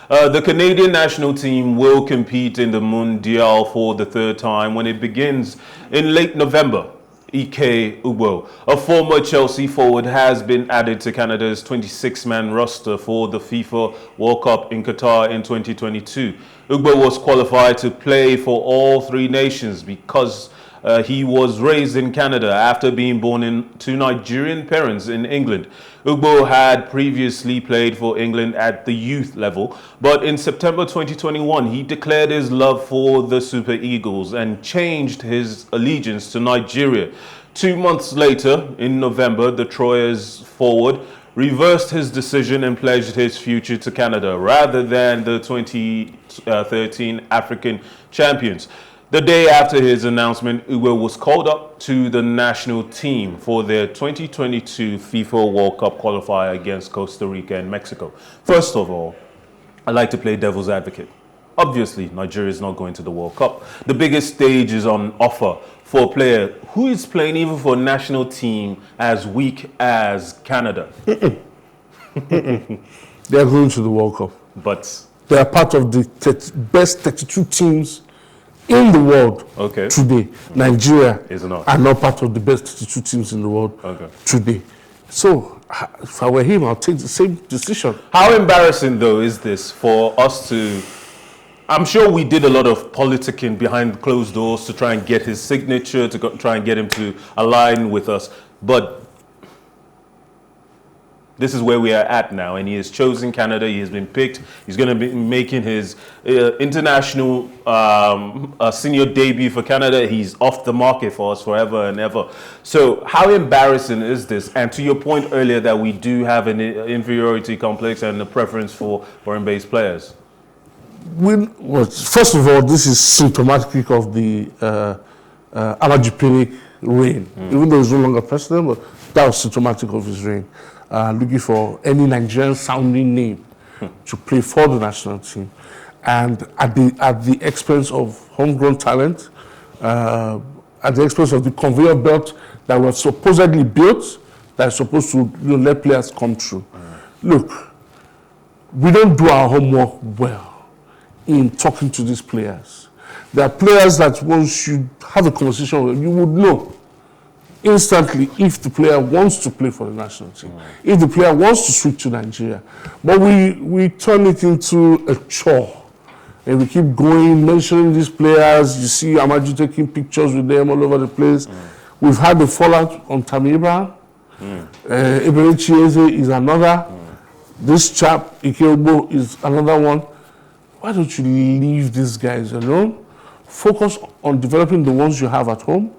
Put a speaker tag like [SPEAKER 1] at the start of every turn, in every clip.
[SPEAKER 1] The Canadian national team will compete in the Mundial for the third time when it begins in late November. Ike Ugbo, a former Chelsea forward, has been added to Canada's 26-man roster for the FIFA World Cup in Qatar in 2022. Ugbo was qualified to play for all three nations because he was raised in Canada after being born to Nigerian parents in England. Ugbo had previously played for England at the youth level, but in September 2021, he declared his love for the Super Eagles and changed his allegiance to Nigeria. 2 months later, in November, the Troyers forward reversed his decision and pledged his future to Canada rather than the 2013 African champions. The day after his announcement, Ugbo was called up to the national team for their 2022 FIFA World Cup qualifier against Costa Rica and Mexico. First of all, I like to play devil's advocate. Obviously, Nigeria is not going to the World Cup. The biggest stage is on offer for a player who is playing even for a national team as weak as Canada.
[SPEAKER 2] They're going to the World Cup.
[SPEAKER 1] But
[SPEAKER 2] they are part of the best 32 teams in the world today. Nigeria are not part of the best 32 teams in the world today. So, if I were him, I'll take the same decision.
[SPEAKER 1] How embarrassing, though, is this for us to... I'm sure we did a lot of politicking behind closed doors to try and get his signature, to try and get him to align with us. But this is where we are at now, and he has chosen Canada. He has been picked. He's going to be making his international senior debut for Canada. He's off the market for us forever and ever. So how embarrassing is this? And to your point earlier that we do have an inferiority complex and a preference for foreign-based players.
[SPEAKER 2] First of all, this is symptomatic of the Amajipinic reign. Even though he's no longer president, but that was symptomatic of his reign. Looking for any Nigerian sounding name to play for the national team, and at the expense of homegrown talent, at the expense of the conveyor belt that was supposedly built, that is supposed to let players come through. Look, we don't do our homework well in talking to these players. There are players that once you have a conversation with them, you would know instantly if the player wants to play for the national team, if the player wants to switch to Nigeria. But we turn it into a chore. And we keep going, mentioning these players. You see Amaju taking pictures with them all over the place. We've had the fallout on Tammy Abraham. Eberechi Eze is another. This chap, Ike Ugbo, is another one. Why don't you leave these guys alone? Focus on developing the ones you have at home.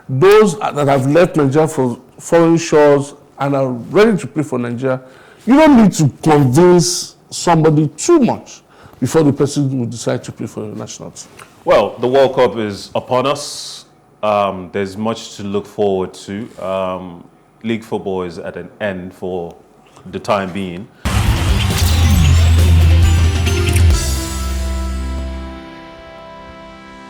[SPEAKER 2] Those that have left Nigeria for foreign shores and are ready to play for Nigeria, you don't need to convince somebody too much before the person will decide to play for the national team.
[SPEAKER 1] Well, the World Cup is upon us. There's much to look forward to. League football is at an end for the time being.